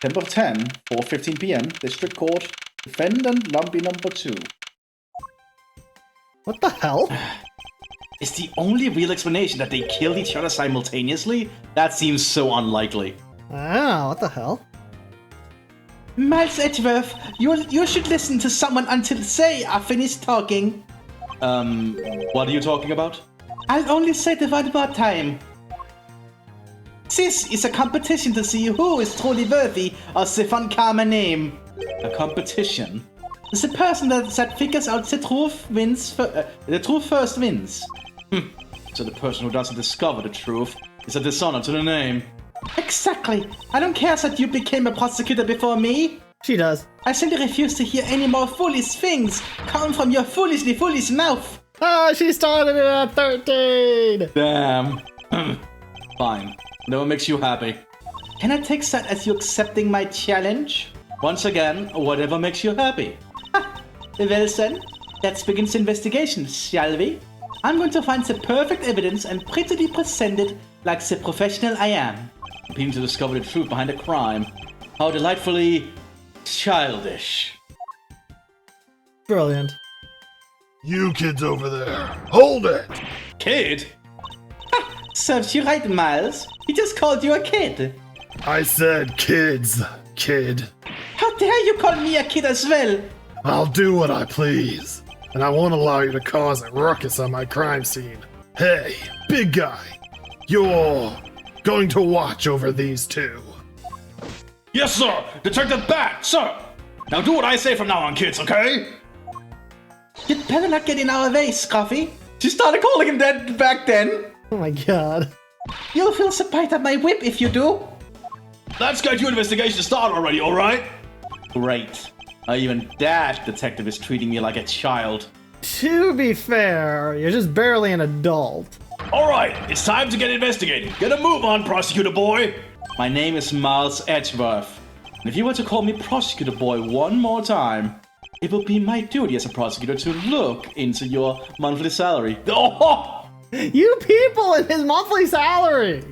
September 10, 4:15 p.m., District Court, Defendant Lumpy number 2. What the hell? Is the only real explanation that they killed each other simultaneously? That seems so unlikely. Ah, what the hell? Miles Edgeworth, you should listen to someone until they are finished talking. What are you talking about? I'll only say the word more time. This is a competition to see who is truly worthy of the Von Karma name. A competition? The person that figures out the truth wins. The truth first wins. So the person who doesn't discover the truth is a dishonor to the name. Exactly. I don't care that you became a prosecutor before me. She does. I simply refuse to hear any more foolish things come from your foolish mouth. Ah, she started it at 13! Damn. Fine. No one makes you happy. Can I take that as you accepting my challenge? Once again, whatever makes you happy. Well then, let's begin the investigation, shall we? I'm going to find the perfect evidence and prettily present it like the professional I am. Being to discover the truth behind a crime. How delightfully childish. Brilliant. You kids over there, hold it! Kid? Serves you right, Miles. He just called you a kid. I said kids, kid. How dare you call me a kid as well? I'll do what I please, and I won't allow you to cause a ruckus on my crime scene. Hey, big guy, you're going to watch over these two. Yes, sir! Detective Bat, sir! Now do what I say from now on, kids, okay? You'd better not get in our way, Scruffy. She started calling him that back then. Oh my god. You'll feel the bite of my whip if you do. Let's get your investigation started already, alright? Great. Even that detective is treating me like a child. To be fair, you're just barely an adult. Alright, it's time to get investigating. Get a move on, prosecutor boy! My name is Miles Edgeworth. And if you were to call me prosecutor boy one more time, it will be my duty as a prosecutor to look into your monthly salary. Oh! You people and his monthly salary!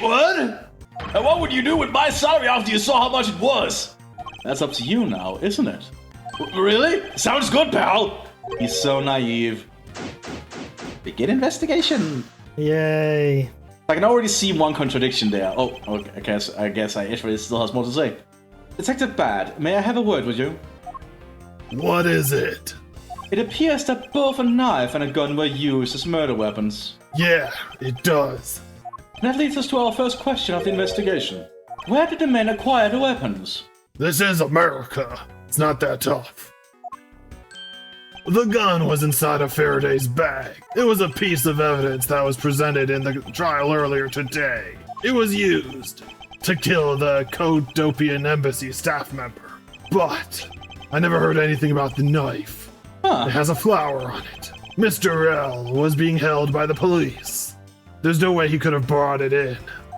What? And what would you do with my salary after you saw how much it was? That's up to you now, isn't it? Really? Sounds good, pal! He's so naive. Begin investigation. Yay. I can already see one contradiction there. Oh, okay, I guess Edgeworth still has more to say. Detective Bad, may I have a word with you? What is it? It appears that both a knife and a gun were used as murder weapons. Yeah, it does. That leads us to our first question of the investigation. Where did the men acquire the weapons? This is America. It's not that tough. The gun was inside of Faraday's bag. It was a piece of evidence that was presented in the trial earlier today. It was used to kill the Codopian embassy staff member. But I never heard anything about the knife. It has a flower on it. Mr. L was being held by the police. There's no way he could have brought it in,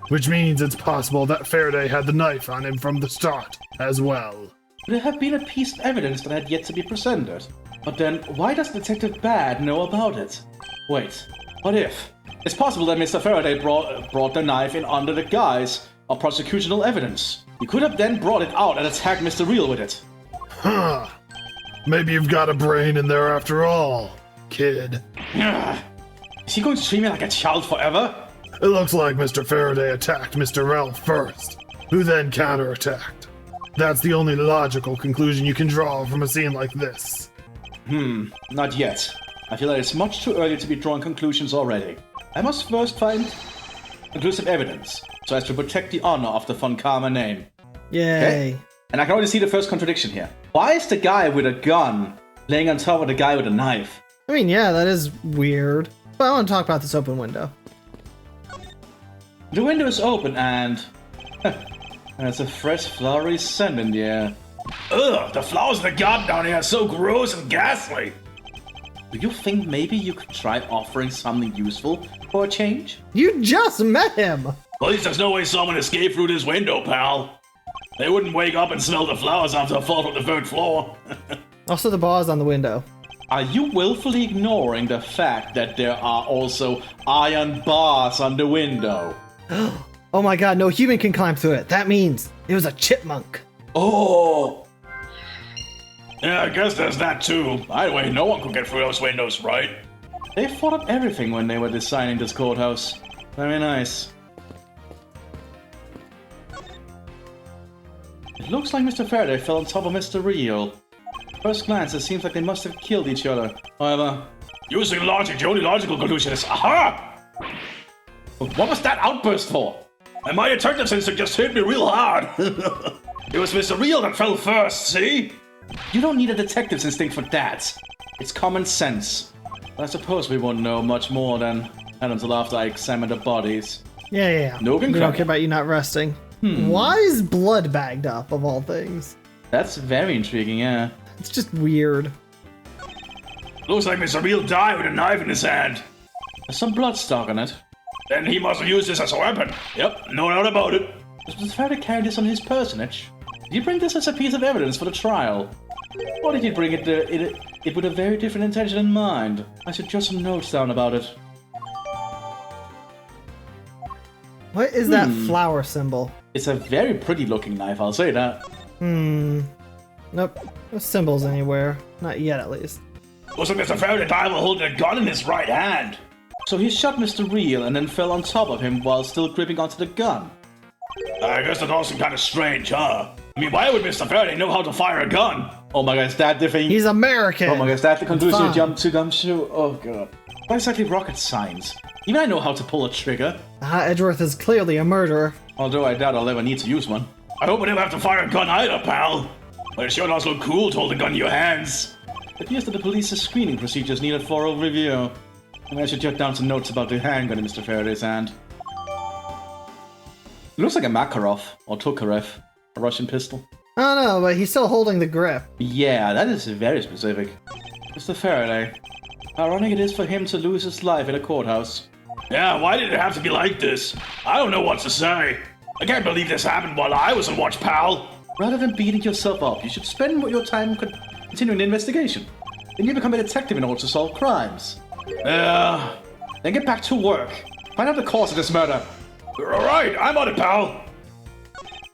which means it's possible that Faraday had the knife on him from the start as well. There had been a piece of evidence that had yet to be presented. But then, why does Detective Bad know about it? Wait, what if? It's possible that Mr. Faraday brought the knife in under the guise of prosecutorial evidence. He could have then brought it out and attacked Mr. Real with it. Huh. Maybe you've got a brain in there after all, kid. Is he going to treat me like a child forever? It looks like Mr. Faraday attacked Mr. L first, who then counterattacked. That's the only logical conclusion you can draw from a scene like this. Not yet. I feel that it's much too early to be drawing conclusions already. I must first find conclusive evidence, so as to protect the honor of the Von Karma name. Yay. Okay? And I can already see the first contradiction here. Why is the guy with a gun laying on top of the guy with a knife? I mean, yeah, that is weird. But I want to talk about this open window. The window is open and there's a fresh flowery scent in the air. Ugh, the flowers in the garden down here are so gross and ghastly. Do you think maybe you could try offering something useful for a change? You just met him! At least there's no way someone escaped through this window, pal. They wouldn't wake up and smell the flowers after a fall from the third floor. Also, the bars on the window. Are you willfully ignoring the fact that there are also iron bars on the window? Oh my god, no human can climb through it. That means It was a chipmunk. Oh! Yeah, I guess there's that too. Anyway, no one could get through those windows, right? They thought of everything when they were designing this courthouse. Very nice. It looks like Mr. Faraday fell on top of Mr. Real. First glance, it seems like they must have killed each other. However, Using logic, the only logical conclusion is aha! what was that outburst for? And my detective instinct just hit me real hard. It was Mr. Real that fell first, see? You don't need a detective's instinct for that. It's common sense. But I suppose we won't know much more than until after I examine the bodies. Yeah. No We don't concern. care about you not resting. Why is blood bagged up, of all things? That's very intriguing, yeah. It's just weird. Looks like Mr. Real died with a knife in his hand. There's some bloodstock on it. Then he must have used this as a weapon. Yep, no doubt about it. Does Mr. Faraday carry this on his personage? Did he bring this as a piece of evidence for the trial? Or did he bring it with a very different intention in mind? I should jot some notes down about it. What is that flower symbol? It's a very pretty looking knife, I'll say that. Nope. No symbols anywhere. Not yet, at least. Looks like Mr. Faraday died while holding a gun in his right hand. So he shot Mr. Real and then fell on top of him while still gripping onto the gun. I guess that all seems kind of strange, huh? I mean, why would Mr. Faraday know how to fire a gun? Oh my god, is that the thing? He's American! Oh my god, is that the conclusion you fine. jump to gumshoe? Oh god. Why exactly rocket science? Even I know how to pull a trigger. Edgeworth is clearly a murderer. Although I doubt I'll ever need to use one. I hope I never have to fire a gun either, pal. But it sure does look cool to hold a gun in your hands. It appears that the police's screening procedures need a thorough review. And I should jot down some notes about the handgun in Mr. Faraday's hand. It looks like a Makarov, or Tokarev, a Russian pistol. I don't know, but he's still holding the grip. Yeah, that is very specific. Mr. Faraday, how ironic it is for him to lose his life in a courthouse. Yeah, why did it have to be like this? I don't know what to say. I can't believe this happened while I was on watch, pal. Rather than beating yourself up, you should spend your time continuing the investigation. Then you become a detective in order to solve crimes. Yeah. Then get back to work. Find out the cause of this murder. Alright, I'm on it, pal.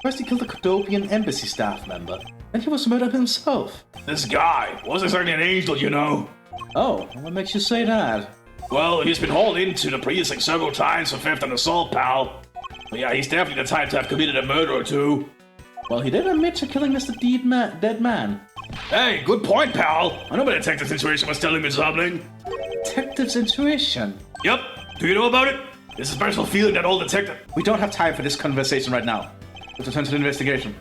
First he killed a Cadopian embassy staff member, and he was murdered himself. This guy wasn't exactly an angel, you know. Oh, what makes you say that? Well, he's been hauled into the precinct several times for theft and assault, pal. But yeah, he's definitely the type to have committed a murder or two. Well, he did admit to killing Mr. Dead Man. Hey, good point, pal. I know my detective's intuition was telling me something. Detective's intuition. Yep. Do you know about it? It's a personal feeling that old detective. We don't have time for this conversation right now. Let's return to the investigation.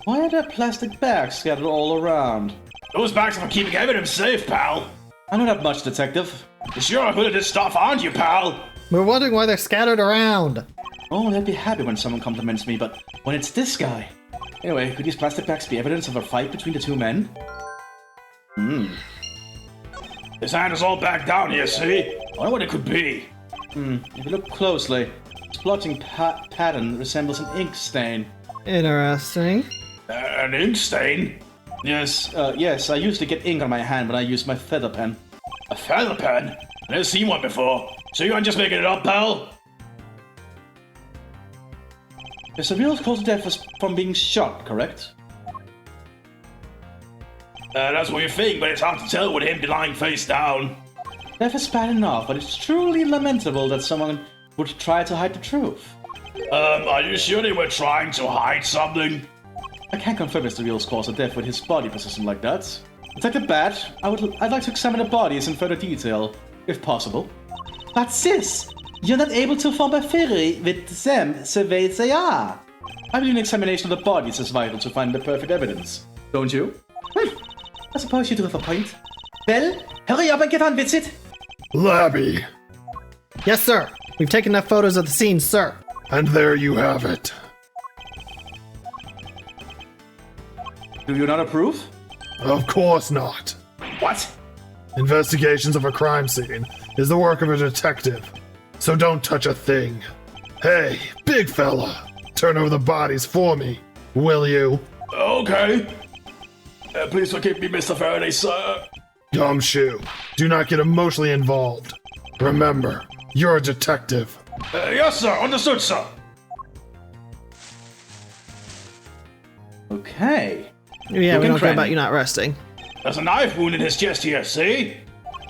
Why are there plastic bags scattered all around? Those bags are for keeping evidence safe, pal. I don't have much, detective. You sure are good at this stuff, aren't you, pal? We're wondering why they're scattered around. Oh, I'd be happy when someone compliments me, but when it's this guy. Anyway, could these plastic bags be evidence of a fight between the two men? His hand is all back down here, see? I wonder what it could be. If you look closely, its blotting pattern resembles an ink stain. Interesting. An ink stain? Yes, I usually get ink on my hand when I use my feather pen. A feather pen? I've never seen one before. So you aren't just making it up, pal? Mr. Real cause of death was from being shot, correct? That's what you think, but it's hard to tell with him lying face down. Death is bad enough, but it's truly lamentable that someone would try to hide the truth. Are you sure they were trying to hide something? I can't confirm Mr. Real's cause of death with his body position like that. Detective Bat, I'd like to examine the bodies in further detail, if possible. But sis, you're not able to form a theory with them the way they are. I believe an examination of the bodies is vital to find the perfect evidence. Don't you? I suppose you do have a point. Well, hurry up and get on with it. Labby, Yes, sir. We've taken enough photos of the scene, sir. and there you have it. Do you not approve? Of course not. What? Investigations of a crime scene is the work of a detective, so don't touch a thing. Hey, big fella, turn over the bodies for me, will you? Okay. Please forgive me, Mr. Faraday, sir. Gumshoe, do not get emotionally involved. Remember, you're a detective. Yes, sir. Understood, sir. Okay. Yeah, we Looking don't care about cranny. you not resting. There's a knife wound in his chest here, see?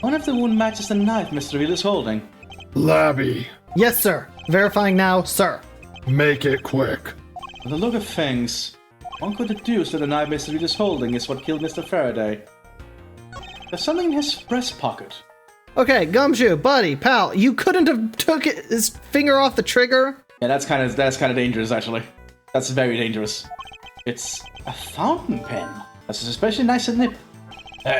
One of the wound matches the knife Mr. Real is holding. Labby, Yes, sir. Verifying now, sir. make it quick. From the look of things, one could deduce that the knife Mr. Real is holding is what killed Mr. Faraday. There's something in his breast pocket. Okay, Gumshoe, buddy, pal, you couldn't have took his finger off the trigger? Yeah, that's kind of dangerous, actually. That's very dangerous. It's a fountain pen. That's especially nice and nip.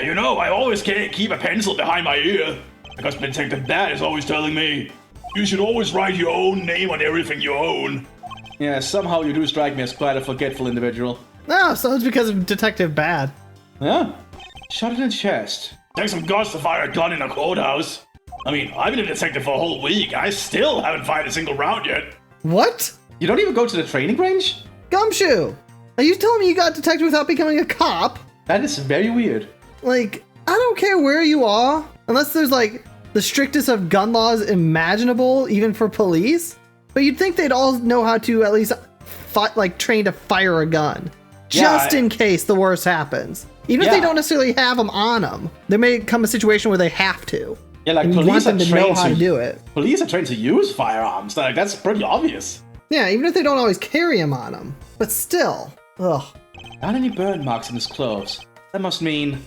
You know, I always keep a pencil behind my ear. Because Detective Dad is always telling me, you should always write your own name on everything you own. Yeah, somehow you do strike me as quite a forgetful individual. No, so it's because of Detective Bad. Yeah? Shot in the chest. Takes some guts to fire a gun in a courthouse. I mean, I've been a detective for a whole week. I still haven't fired a single round yet. What? You don't even go to the training range? Gumshoe! Are you telling me you got detected without becoming a cop? That is very weird. Like, I don't care where you are, unless there's like the strictest of gun laws imaginable, even for police. But you'd think they'd all know how to at least train to fire a gun, just in case the worst happens. Even if they don't necessarily have them on them, there may come a situation where they have to. Yeah, like And you want police are them to know trained how to do it. Police are trained to use firearms. Like, that's pretty obvious. Yeah, even if they don't always carry them on them, but still, ugh. Not any burn marks in his clothes. That must mean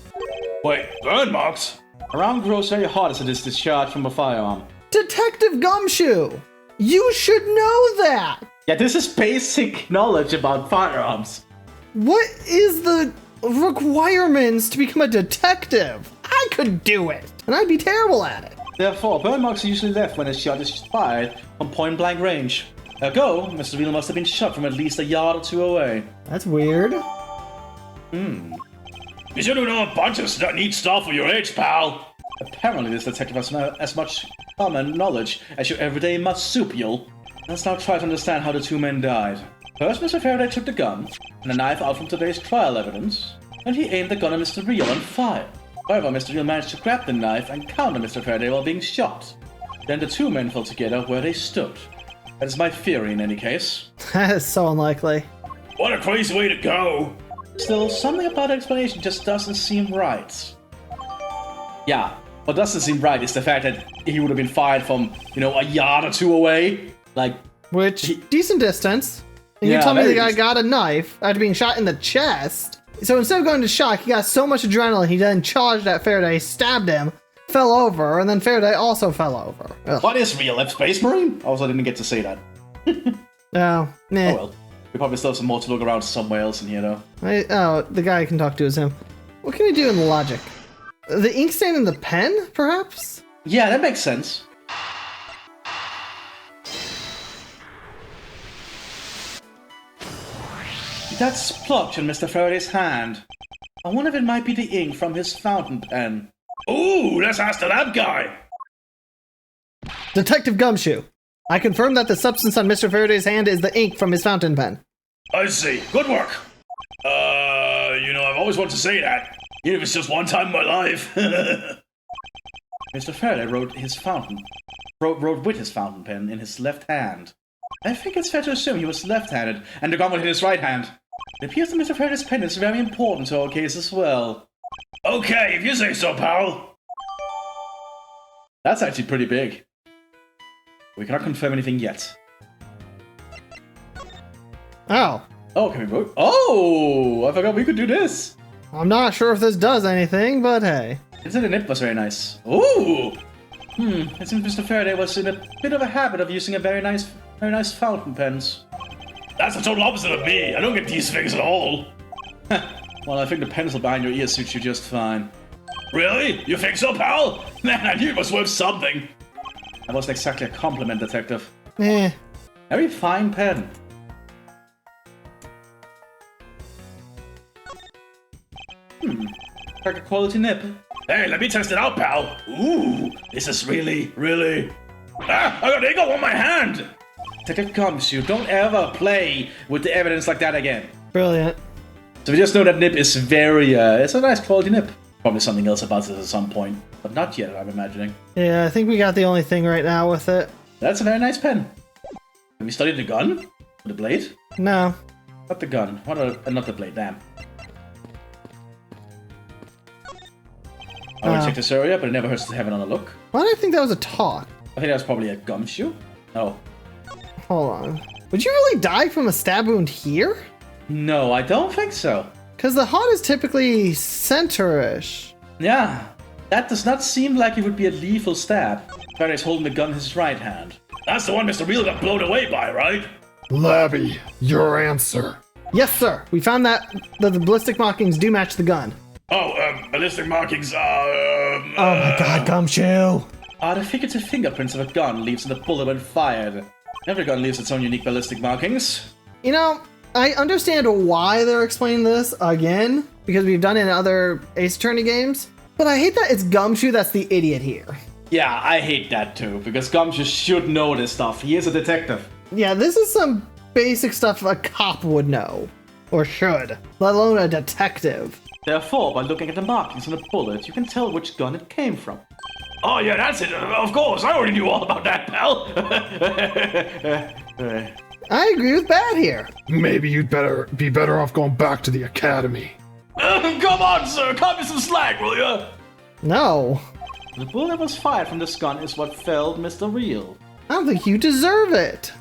Wait, burn marks? a round grows very hard as it is discharged from a firearm. Detective Gumshoe, you should know that. Yeah, this is basic knowledge about firearms. What is the requirements to become a detective? I could do it, and I'd be terrible at it. Therefore, burn marks are usually left when a shot is fired from point-blank range. Ergo, Mr. Wheeler must have been shot from at least a yard or two away. That's weird. You should have known a bunch of neat stuff for your age, pal. Apparently, this detective has as much common knowledge as your everyday marsupial. Let's now try to understand how the two men died. First, Mr. Faraday took the gun and a knife out from today's trial evidence, and he aimed the gun at Mr. Real and fired. However, Mr. Real managed to grab the knife and counter Mr. Faraday while being shot. Then the two men fell together where they stood. That is my theory in any case. That is so unlikely. What a crazy way to go. Still, something about the explanation just doesn't seem right. Yeah, what doesn't seem right is the fact that he would have been fired from, a yard or two away. Like, Which, decent distance. And Yeah, you're telling me the very guy got a knife after being shot in the chest? So instead of going to shock, he got so much adrenaline, he then charged at Faraday, stabbed him, fell over, and then Faraday also fell over. Ugh. what is Real? A space marine? Also, I didn't get to say that. Oh, meh. Oh well. We probably still have some more to look around somewhere else in here, though. The guy I can talk to is him. What can we do in logic? The ink stain in the pen, perhaps? Yeah, that makes sense. That splotch in Mr. Faraday's hand. I wonder if it might be the ink from his fountain pen. Ooh, let's ask to that guy. Detective Gumshoe, I confirm that the substance on Mr. Faraday's hand is the ink from his fountain pen. I see. Good work. I've always wanted to say that. Even if it's just one time in my life. Mr. Faraday wrote with his fountain pen in his left hand. I think it's fair to assume he was left-handed, and the gun was in his right hand. It appears that Mr. Faraday's pen is very important to our case as well. Okay, if you say so, pal. That's actually pretty big. We cannot confirm anything yet. Oh. Oh, can we vote? Oh! I forgot we could do this! I'm not sure if this does anything, but hey. Isn't the nip was very nice? Ooh! It seems Mr. Faraday was in a bit of a habit of using a very nice fountain pens. That's the total opposite of me. I don't get these things at all. Well, I think the pencil behind your ear suits you just fine. Really? You think so, pal? Man, I knew it was worth something. That wasn't exactly a compliment, detective. Eh. Very fine pen. Like a quality nip. Hey, let me test it out, pal. Ooh, this is really... Ah, I got ink all on my hand. Detective Gumshoe, don't ever play with the evidence like that again. Brilliant. So we just know that nip is very, it's a nice quality nip. Probably something else about this at some point, but not yet, I'm imagining. Yeah, I think we got the only thing right now with it. That's a very nice pen. Have we studied the gun? The blade? No. Not the gun. Not the blade, damn. I already checked this area, but it never hurts to have another look. Why do I think that was a talk? I think that was probably a gumshoe. Oh. Hold on. Would you really die from a stab wound here? No, I don't think so. Because the heart is typically center-ish. Yeah, that does not seem like it would be a lethal stab. Faraday's holding the gun in his right hand. That's the one Mr. Real got blown away by, right? Labby, your answer. Yes, sir. We found that the ballistic markings do match the gun. Oh, ballistic markings, Oh my god, Gumshoe! The figurative fingerprints of a gun leaves in the bullet when fired. Every gun leaves its own unique ballistic markings. You know, I understand why they're explaining this again, because we've done it in other Ace Attorney games, but I hate that it's Gumshoe that's the idiot here. Yeah, I hate that too, because Gumshoe should know this stuff. He is a detective. Yeah, this is some basic stuff a cop would know. Or should. Let alone a detective. Therefore, by looking at the markings on the bullet, you can tell which gun it came from. Oh yeah, that's it. Of course, I already knew all about that, pal. I agree with Bad here. Maybe you'd be better off going back to the academy. Come on, sir. Cut me some slack, will ya? No. The bullet that was fired from this gun is what felled Mr. Real. I don't think you deserve it.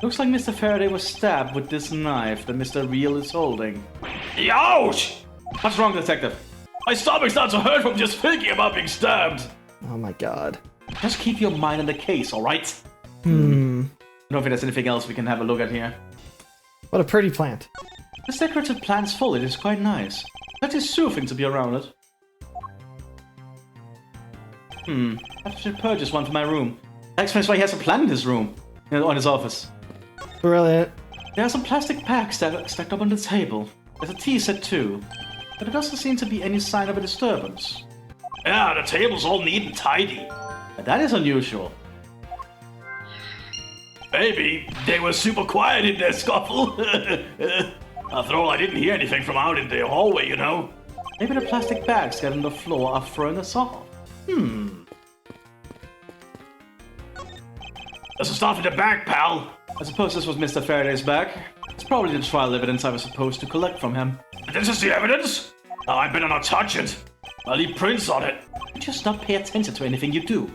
Looks like Mr. Faraday was stabbed with this knife that Mr. Real is holding. Ouch! What's wrong, detective? My stomach's not so hurt from just thinking about being stabbed. Oh my god. Just keep your mind on the case, alright? I don't know if there's anything else we can have a look at here. What a pretty plant. This decorative plant's foliage is quite nice. That is soothing to be around it. I should purchase one for my room. That explains why he has a plant in his room. In his office. Brilliant. There are some plastic packs that are stacked up on the table. There's a tea set too. But there doesn't seem to be any sign of a disturbance. Yeah, the table's all neat and tidy. That is unusual. Maybe they were super quiet in their scuffle. After all, I didn't hear anything from out in the hallway, you know. Maybe the plastic bags get on the floor are throwing us off. There's some stuff in the bag, pal. I suppose this was Mr. Faraday's bag. It's probably the trial evidence I was supposed to collect from him. This is the evidence? Oh, I better not touch it. I'll leave prints on it. Just not pay attention to anything you do.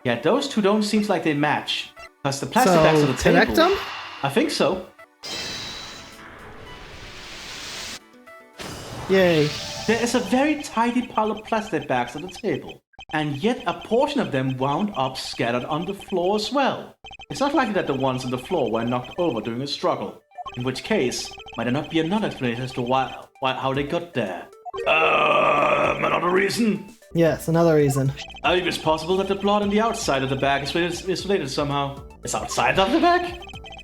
Yeah, those two don't seem like they match. Plus the plastic bags on the table. Connect them? I think so. Yay. There is a very tidy pile of plastic bags on the table. And yet a portion of them wound up scattered on the floor as well. It's not likely that the ones on the floor were knocked over during a struggle. In which case, might there not be another explanation as to how they got there? Another reason? Yes, another reason. I think it's possible that the blood on the outside of the bag is related somehow. It's outside of the bag?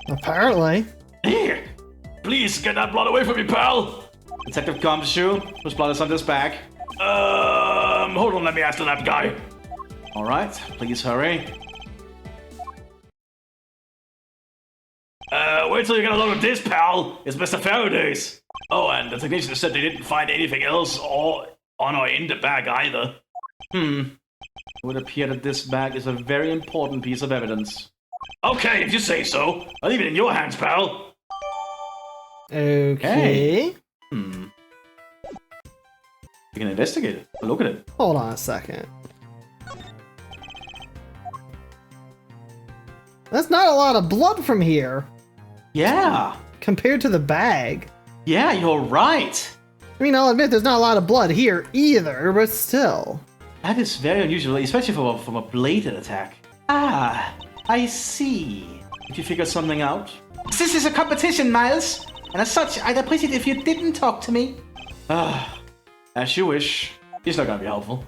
Apparently. Here! Please get that blood away from me, pal! Detective Gumshoe, whose blood is on this bag? Hold on, let me ask the lab guy. Alright, please hurry. Wait till you get a load of this, pal. It's Mr. Faraday's. Oh, and the technician said they didn't find anything else on or in the bag either. It would appear that this bag is a very important piece of evidence. Okay, if you say so. I'll leave it in your hands, pal. Okay. You can investigate it. Look at it. Hold on a second. That's not a lot of blood from here. Yeah. Compared to the bag. Yeah, you're right. I mean, I'll admit there's not a lot of blood here either, but still. That is very unusual, especially from a bladed attack. Ah, I see. Did you figure something out? This is a competition, Miles. And as such, I'd appreciate it if you didn't talk to me. As you wish. He's not gonna be helpful.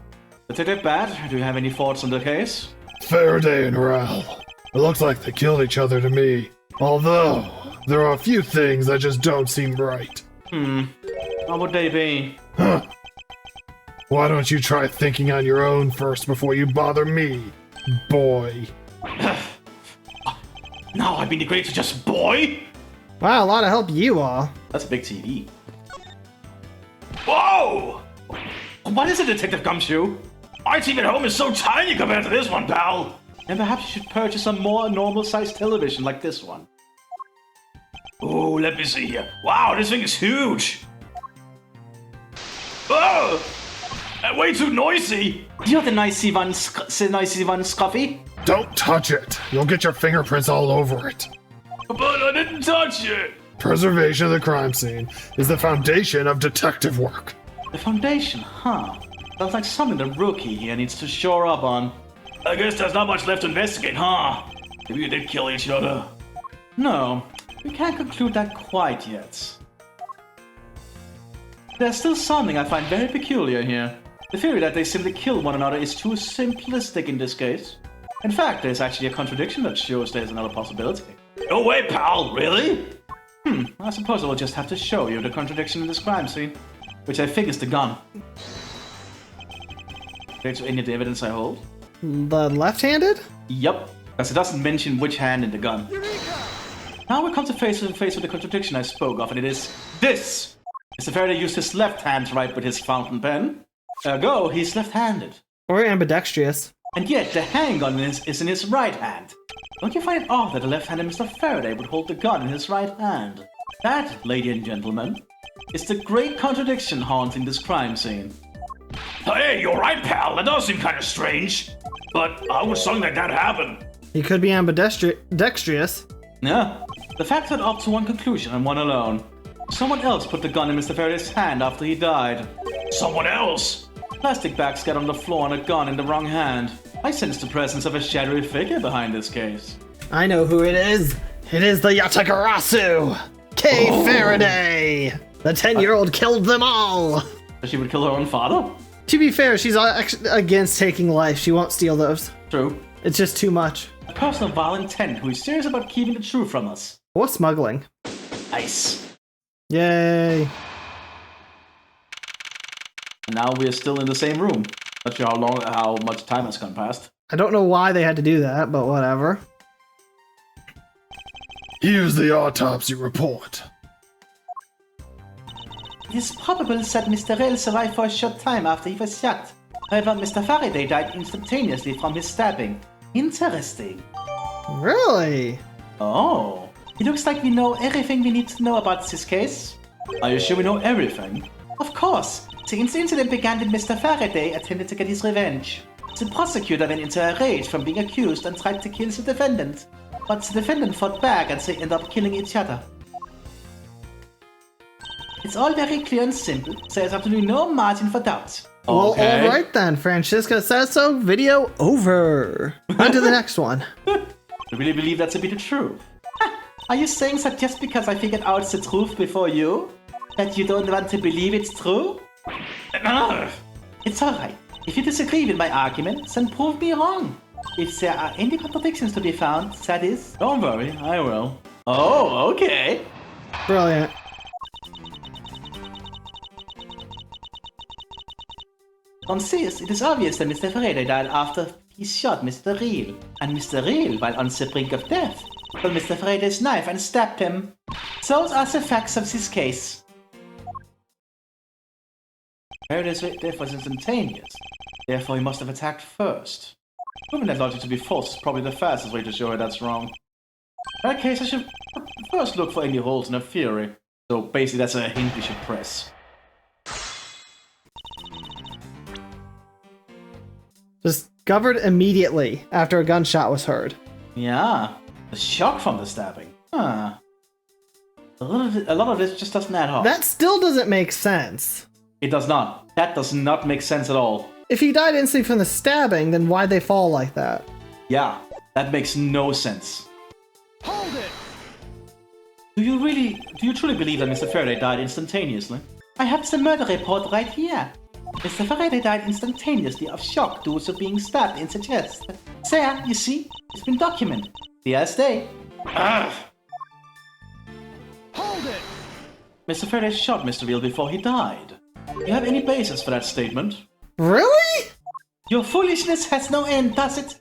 Detective Bat, do you have any thoughts on the case? Faraday and Ral. It looks like they killed each other to me. Although, there are a few things that just don't seem right. What would they be? Huh. Why don't you try thinking on your own first before you bother me, boy? Now I've been degraded to just boy? Wow, a lot of help you are. That's a big TV. Whoa! What is it, Detective Gumshoe? Our team at home is so tiny compared to this one, pal. And perhaps you should purchase a more normal-sized television like this one. Oh, let me see here. Wow, this thing is huge. Oh! Way too noisy. You're the noisy one, Scruffy. Don't touch it. You'll get your fingerprints all over it. But I didn't touch it. Preservation of the crime scene is the foundation of detective work. The foundation, huh? Sounds like something the rookie here needs to shore up on. I guess there's not much left to investigate, huh? Maybe you did kill each other. No, we can't conclude that quite yet. There's still something I find very peculiar here. The theory that they simply kill one another is too simplistic in this case. In fact, there's actually a contradiction that shows there's another possibility. No way, pal, really? I suppose I will just have to show you the contradiction in this crime scene, which I think is the gun. Compared to any of the evidence I hold? The left-handed? Yup, because it doesn't mention which hand in the gun. Now we come to face with the contradiction I spoke of, and it is this! Mr. Faraday used his left hand to write with his fountain pen. Ergo, he's left-handed. Or ambidextrous. And yet, the handgun is in his right hand. Don't you find it odd that a left-handed Mr. Faraday would hold the gun in his right hand? That, ladies and gentlemen, is the great contradiction haunting this crime scene. Hey, you're right, pal. That does seem kind of strange. But how would something like that happen? He could be ambidextrous. Yeah, the facts add up to one conclusion and one alone. Someone else put the gun in Mr. Faraday's hand after he died. Someone else? Plastic bags got on the floor and a gun in the wrong hand. I sense the presence of a shadowy figure behind this case. I know who it is. It is the Yatagarasu! Kay Faraday! The 10-year-old killed them all! She would kill her own father? To be fair, she's against taking life. She won't steal those. True. It's just too much. A person of vile intent who is serious about keeping the truth from us. Or smuggling. Nice. Yay. And now we are still in the same room. Not sure how much time has gone past. I don't know why they had to do that, but whatever. Here's the autopsy report. It is probable that Mr. Rail survived for a short time after he was shot. However, Mr. Faraday died instantaneously from his stabbing. Interesting. Really? Oh. It looks like we know everything we need to know about this case. Are you sure we know everything? Of course. The incident began when Mr. Faraday attempted to get his revenge. The prosecutor went into a rage from being accused and tried to kill the defendant. But the defendant fought back and they ended up killing each other. It's all very clear and simple. There's absolutely no margin for doubt. Well, Okay. alright then. Francisca says so. Video over. On to the next one. I really believe that to be the truth. Are you saying that just because I figured out the truth before you, that you don't want to believe it's true? It's alright. If you disagree with my argument, then prove me wrong. If there are any contradictions to be found, that is... Don't worry, I will. Oh, okay. Brilliant. From this, it is obvious that Mr. Faraday died after he shot Mr. Reel. And Mr. Reel, while on the brink of death, pulled Mr. Faraday's knife and stabbed him. Those are the facts of this case. Faraday's death was instantaneous. Therefore, he must have attacked first. Proving that logic to be false is probably the fastest way to show her that's wrong. In that case, I should first look for any holes in her theory. So basically, that's a hint we should press. Discovered immediately after a gunshot was heard. Yeah, the shock from the stabbing. Huh. A lot of this just doesn't add up. That still doesn't make sense. It does not. That does not make sense at all. If he died instantly from the stabbing, then why'd they fall like that? Yeah, that makes no sense. Hold it! Do you truly believe that Mr. Faraday died instantaneously? I have the murder report right here. Mr. Faraday died instantaneously of shock due to being stabbed in the chest. There, you see, it's been documented. The as day. Ah, Hold it! Mr. Faraday shot Mr. Reel before he died. Do you have any basis for that statement? Really? Your foolishness has no end, does it?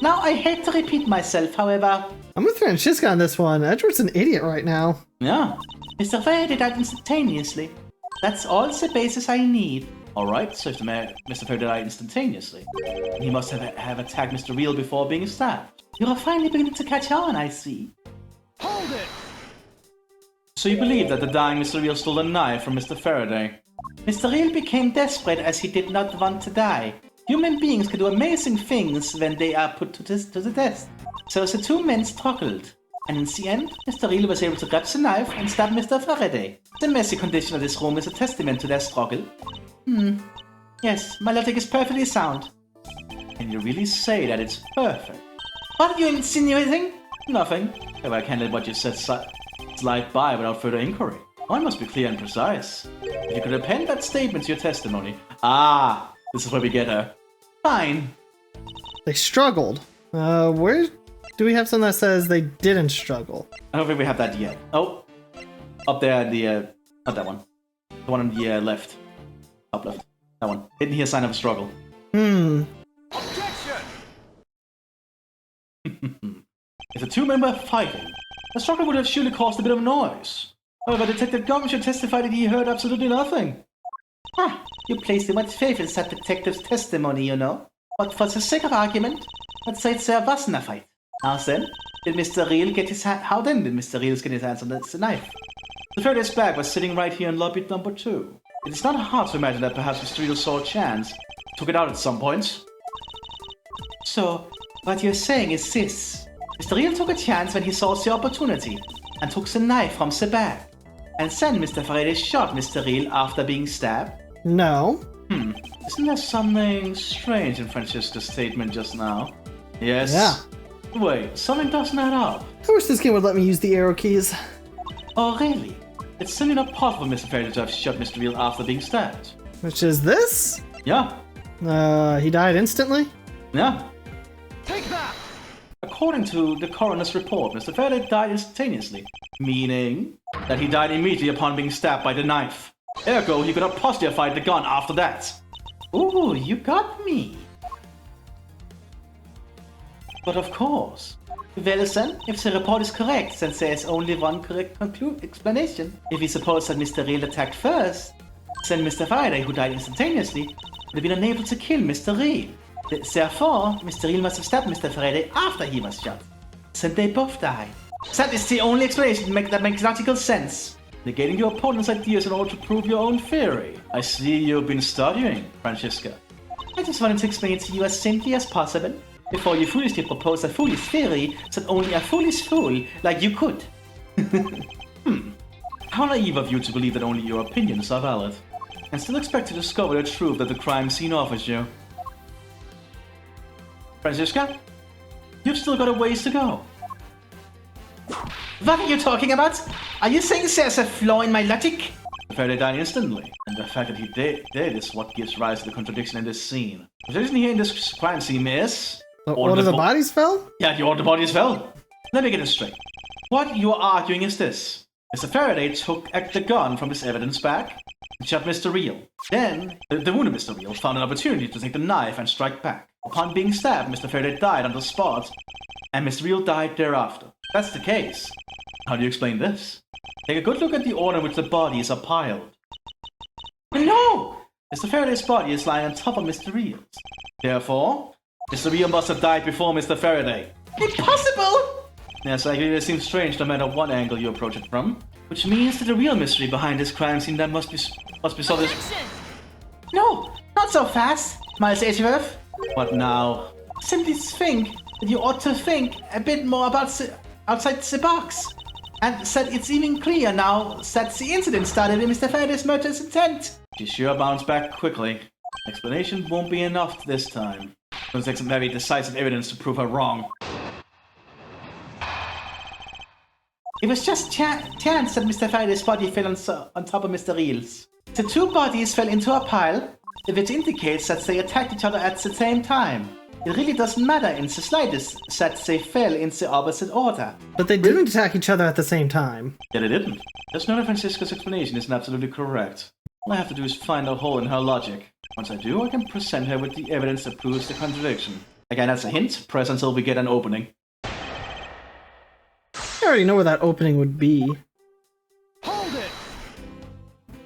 Now, I hate to repeat myself, however. I'm with Francisca on this one. Edgeworth's an idiot right now. Yeah. Mr. Faraday died instantaneously. That's all the basis I need. Alright, so if Mr. Faraday died instantaneously, then he must have attacked Mr. Real before being stabbed. You are finally beginning to catch on, I see. Hold it! So you believe that the dying Mr. Real stole a knife from Mr. Faraday? Mr. Real became desperate as he did not want to die. Human beings can do amazing things when they are put to the test. So the two men struggled, and in the end, Mr. Real was able to grab the knife and stab Mr. Faraday. The messy condition of this room is a testament to their struggle. Yes, my logic is perfectly sound. Can you really say that it's perfect? What are you insinuating? Nothing. If I can't let what you said slide by without further inquiry. One must be clear and precise. If you could append that statement to your testimony. Ah, this is where we get her. Fine. They struggled. Where do we have something that says they didn't struggle? I don't think we have that yet. Oh, up there in the, not that one. The one on the left. Up left. That one. Didn't hear a sign of a struggle. Objection! If the two men were fighting, the struggle would have surely caused a bit of noise. However, Detective Gumshoe testified that he heard absolutely nothing. You place too much faith in that detective's testimony, you know. But for the sake of argument, let's say there wasn't a fight. Now then, did Mr. Real get his hand? How then did Mr. Real get his hands on the knife? The Faraday's bag was sitting right here in lobby number 2. It is not hard to imagine that perhaps Mr. Real saw a chance, took it out at some point. So, what you're saying is this. Mr. Real took a chance when he saw the opportunity, and took the knife from the bag. And then Mr. Faraday shot Mr. Real after being stabbed? No. Isn't there something strange in Francesca's statement just now? Yes. Yeah. Wait, something doesn't add up. I wish this game would let me use the arrow keys. Oh, really? It's certainly not possible for Mr. Faraday to have shot Mr. Real after being stabbed. Which is this? Yeah. He died instantly? Yeah. Take that! According to the coroner's report, Mr. Faraday died instantaneously, meaning that he died immediately upon being stabbed by the knife. Ergo, he could not possibly have fired the gun after that. Ooh, you got me. But of course. Well then, if the report is correct, then there is only one correct explanation. If we suppose that Mr. Real attacked first, then Mr. Faraday, who died instantaneously, would have been unable to kill Mr. Real. Therefore, Mr. Real must have stabbed Mr. Faraday after he was shot. Then they both died. That is the only explanation that makes logical sense. Negating your opponent's ideas in order to prove your own theory. I see you've been studying, Francesca. I just wanted to explain it to you as simply as possible, before you foolishly proposed a foolish theory that only a foolish fool like you could. How naive of you to believe that only your opinions are valid, and still expect to discover the truth that the crime scene offers you. Francesca, you've still got a ways to go. What are you talking about? Are you saying there's a flaw in my logic? Faraday died instantly, and the fact that he did is what gives rise to the contradiction in this scene. The contradiction here in this crime scene is... The order the bodies fell? Yeah, the order the bodies fell. Let me get this straight. What you are arguing is this. Mr. Faraday took the gun from his evidence bag and shot Mr. Real. Then, the wounded Mr. Real found an opportunity to take the knife and strike back. Upon being stabbed, Mr. Faraday died on the spot, and Mr. Real died thereafter. That's the case. How do you explain this? Take a good look at the order in which the bodies are piled. No! Mr. Faraday's body is lying on top of Mr. Real's. Therefore, Mr. Real must have died before Mr. Faraday. Impossible! Yes, I agree, it seems strange no matter what angle you approach it from. Which means that the real mystery behind this crime scene that must be solved is... No! Not so fast, Miles Edgeworth! What now? Simply think that you ought to think a bit more about outside the box. And that it's even clear now that the incident started with Mr. Faraday's murderous intent. She sure bounced back quickly. Explanation won't be enough this time. It'll take some very decisive evidence to prove her wrong. It was just chance that Mr. Faraday's body fell on top of Mr. Real's. The two bodies fell into a pile, which indicates that they attacked each other at the same time. It really doesn't matter in the slightest that they fell in the opposite order. But they didn't attack each other at the same time. Yeah, they didn't. There's no that Francisca's explanation isn't absolutely correct. All I have to do is find a hole in her logic. Once I do, I can present her with the evidence that proves the contradiction. Again, that's a hint. Press until we get an opening. I already know where that opening would be. Hold it!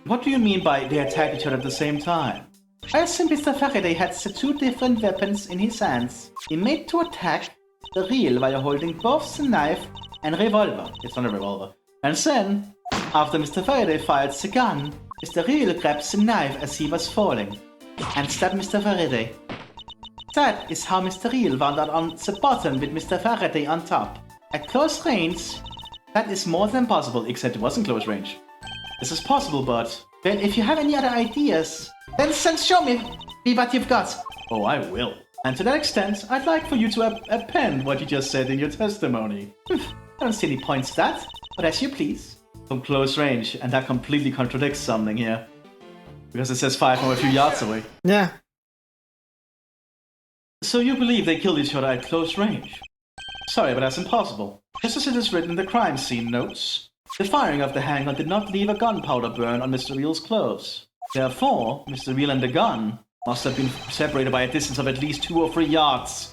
What do you mean by they attack each other at the same time? I assume Mr. Faraday had the two different weapons in his hands. He made to attack the real while holding both the knife and revolver. It's not a revolver. And then, after Mr. Faraday fired the gun, Mr. Real grabbed the knife as he was falling and stabbed Mr. Faraday. That is how Mr. Real wound up on the bottom with Mr. Faraday on top. At close range, that is more than possible, except it wasn't close range. This is possible, but well, if you have any other ideas, then show me what you've got. Oh, I will. And to that extent, I'd like for you to append what you just said in your testimony. I don't see any points to that, but as you please. From close range, and that completely contradicts something here. Because it says 5 from a few yards away. Yeah. So you believe they killed each other at close range? Sorry, but that's impossible. Just as it is written in the crime scene notes, the firing of the handgun did not leave a gunpowder burn on Mr. Real's clothes. Therefore, Mr. Real and the gun must have been separated by a distance of at least 2 or 3 yards.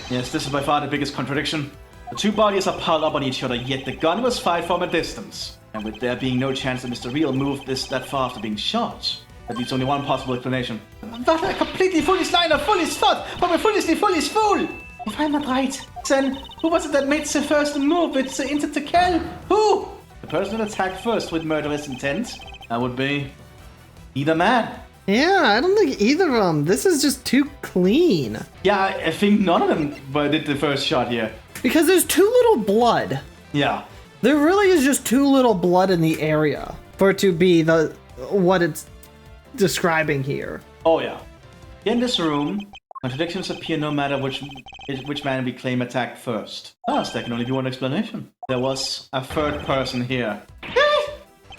Yes, this is by far the biggest contradiction. The two bodies are piled up on each other, yet the gun was fired from a distance. And with there being no chance that Mr. Real moved that far after being shot, that leaves only one possible explanation. What a completely foolish line of foolish thought from a foolishly foolish fool! If I'm not right, then who was it that made the first move with the intent to kill? Who? The person that attacked first with murderous intent? That would be either man. Yeah, I don't think either of them. This is just too clean. Yeah, I think none of them did the first shot here. Because there's too little blood. Yeah. There really is just too little blood in the area for it to be what it's describing here. Oh yeah. In this room, contradictions appear no matter which man we claim attacked first. Thus, there can only be one explanation. There was a third person here.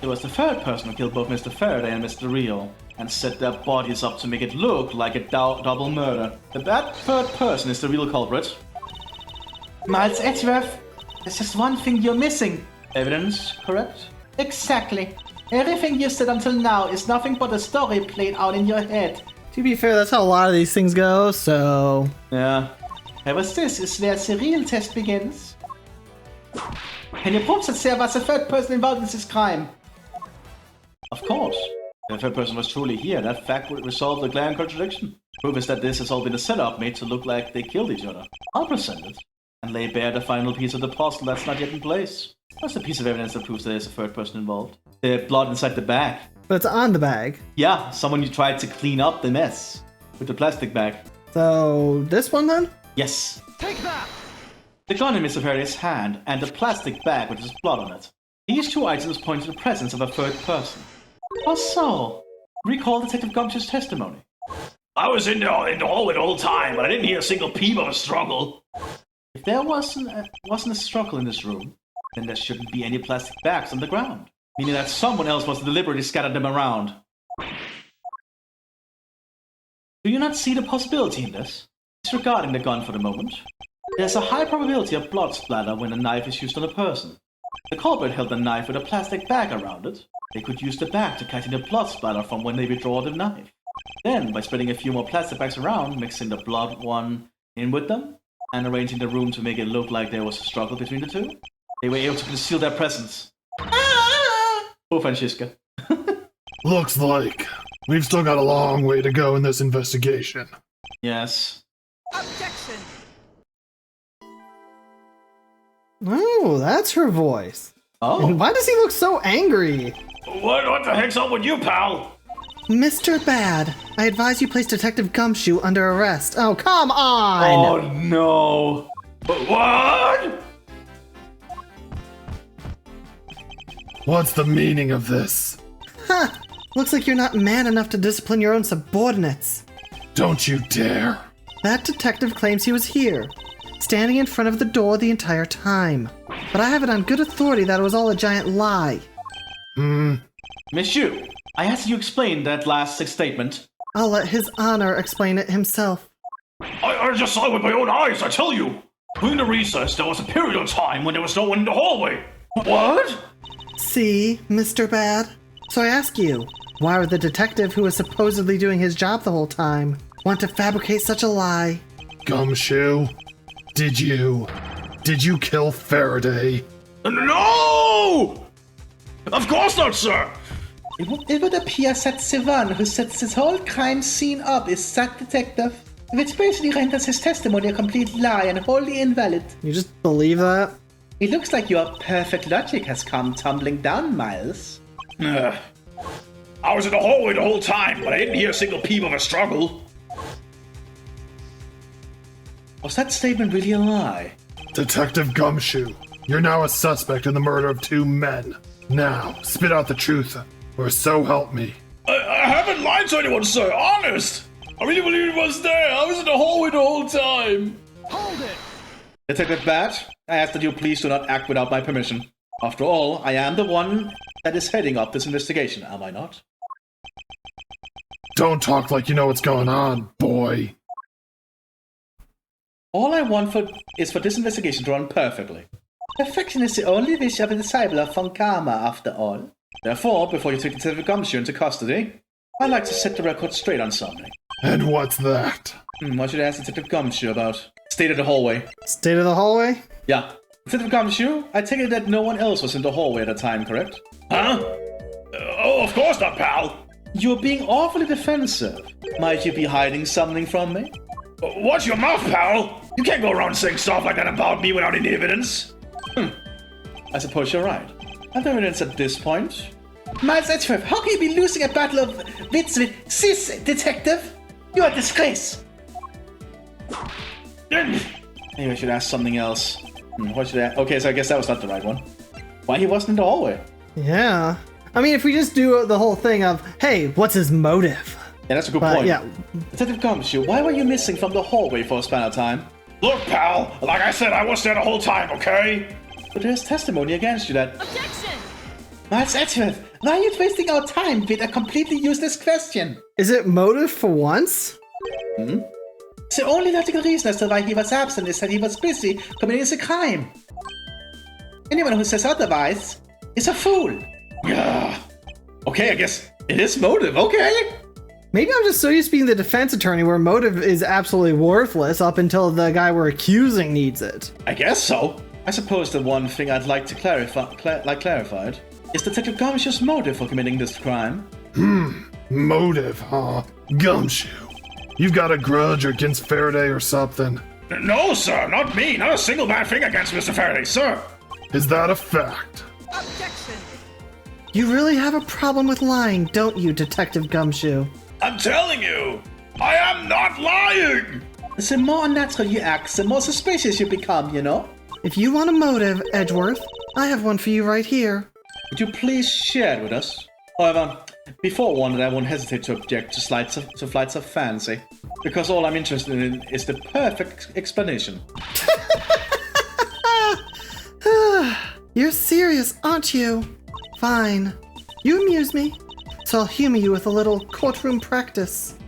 It was the third person who killed both Mr. Faraday and Mr. Real, and set their bodies up to make it look like a double murder. That third person is the real culprit. Miles Edgeworth, there's just one thing you're missing. Evidence, correct? Exactly. Everything you said until now is nothing but a story played out in your head. To be fair, that's how a lot of these things go, so... Yeah. However, this is where the real test begins. Can you prove that there was a third person involved in this crime? Of course. If the third person was truly here, that fact would resolve the glaring contradiction. Proof is that this has all been a setup made to look like they killed each other. I'll present it, and lay bare the final piece of the puzzle that's not yet in place. What's the piece of evidence that proves there's a third person involved? The blood inside the bag. But it's on the bag. Yeah, someone you tried to clean up the mess with the plastic bag. So, this one then? Yes. Take that! The gun in Mr. Faraday's hand and the plastic bag with his blood on it. These two items point to the presence of a third person. How so? Recall Detective Gumsh's testimony. I was in the hallway the whole time, but I didn't hear a single peep of a struggle. If there wasn't a struggle in this room, then there shouldn't be any plastic bags on the ground. Meaning that someone else must deliberately scatter them around. Do you not see the possibility in this? Disregarding the gun for the moment, there's a high probability of blood splatter when a knife is used on a person. The culprit held the knife with a plastic bag around it. They could use the bag to catch the blood splatter from when they withdraw the knife. Then, by spreading a few more plastic bags around, mixing the blood one in with them, and arranging the room to make it look like there was a struggle between the two, they were able to conceal their presence. Poor Francisca. Looks like we've still got a long way to go in this investigation. Yes. Objection! Oh, that's her voice. Oh. And why does he look so angry? What the heck's up with you, pal? Mr. Bad, I advise you place Detective Gumshoe under arrest. Oh, come on! Oh no. What? What's the meaning of this? Huh! Looks like you're not man enough to discipline your own subordinates. Don't you dare! That detective claims he was here, standing in front of the door the entire time. But I have it on good authority that it was all a giant lie. Monsieur, I asked you to explain that last statement. I'll let His Honor explain it himself. I just saw it with my own eyes, I tell you. During the recess, there was a period of time when there was no one in the hallway. What? See, Mr. Bad? So I ask you, why would the detective who was supposedly doing his job the whole time want to fabricate such a lie? Gumshoe, did you kill Faraday? No! Of course not, sir! It would appear that the one who sets this whole crime scene up is that detective, which basically renders his testimony a complete lie and wholly invalid. You just believe that? It looks like your perfect logic has come tumbling down, Miles. I was in the hallway the whole time, but I didn't hear a single peep of a struggle. Was that statement really a lie? Detective Gumshoe, you're now a suspect in the murder of 2 men. Now, spit out the truth, or so help me. I haven't lied to anyone, sir. Honest. I really believe it was there. I was in the hallway the whole time. Hold it! Detective Bat, I ask that you please do not act without my permission. After all, I am the one that is heading up this investigation, am I not? Don't talk like you know what's going on, boy. All I want is for this investigation to run perfectly. Perfection is the only wish of a disciple of Von Karma, after all. Therefore, before you take Detective Gumshoe into custody, I'd like to set the record straight on something. And what's that? What should I ask Detective Gumshoe about? State of the hallway. State of the hallway? Yeah. Detective Gumshoe, I take it that no one else was in the hallway at the time, correct? Huh? Oh, of course not, pal. You're being awfully defensive. Might you be hiding something from me? Watch your mouth, pal. You can't go around saying stuff like that about me without any evidence. I suppose you're right. I've no evidence at this point. Miles Edgeworth, how can you be losing a battle of wits with this detective? You're a disgrace. Maybe I should ask something else. What should I? Okay, so I guess that was not the right one. Why he wasn't in the hallway? Yeah. I mean, if we just do the whole thing of, hey, what's his motive? Yeah, that's a good point. Yeah. Detective Gumshoe, why were you missing from the hallway for a span of time? Look, pal. Like I said, I was there the whole time, okay? But there's testimony against you that... Objection! Miles Edgeworth, why are you wasting our time with a completely useless question? Is it motive for once? The only logical reason as to why he was absent is that he was busy committing a crime. Anyone who says otherwise is a fool. Yeah. Okay, I guess it is motive, okay? Maybe I'm just so used to being the defense attorney where motive is absolutely worthless up until the guy we're accusing needs it. I guess so. I suppose the one thing I'd like to clarified is Detective Gumshoe's motive for committing this crime. Motive, huh? Gumshoe. You've got a grudge against Faraday or something. No, sir, not me. Not a single bad thing against Mr. Faraday, sir. Is that a fact? Objection! You really have a problem with lying, don't you, Detective Gumshoe? I'm telling you, I am not lying. The more unnatural you act, the more suspicious you become, you know? If you want a motive, Edgeworth, I have one for you right here. Would you please share it with us? However, be forewarned that I won't hesitate to object to flights of fancy, because all I'm interested in is the perfect explanation. You're serious, aren't you? Fine. You amuse me, so I'll humor you with a little courtroom practice.